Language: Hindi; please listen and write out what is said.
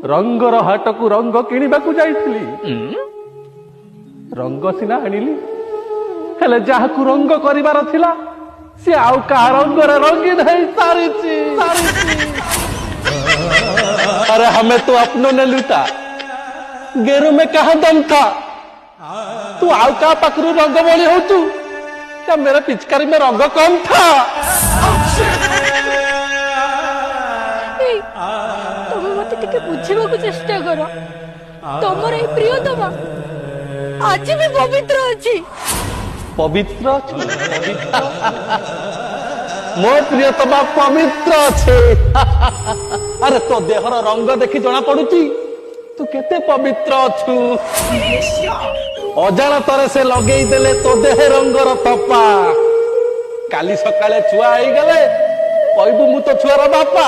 रंगर हाट को रंग किणवा जाइली रंग सीना आनिली हेले जहाकू रंग करिवार थिला से आउ का रंगर रंगीन है सारिची अरे हमें तो अपनों ने लूटा गेरू में कहा दम था तू आउ का पकड़ू रंग बोली हो तू क्या मेरे पिचकारी में रंग कम था तमे मते टिके बुझिबा को चेष्टा करो तमर ए प्रियतमा आज भी पवित्र अछि पवित्र मो प्रियतमा पवित्र अच्छे अरे तो देहर रंग देखी जना पड़ुची तू केते पवित्र अछु अजाणତରେ से लगेई देले तो देह रंगर तपा काली सकाळे छुआ आई गले कहबू मु तो छुआर बापा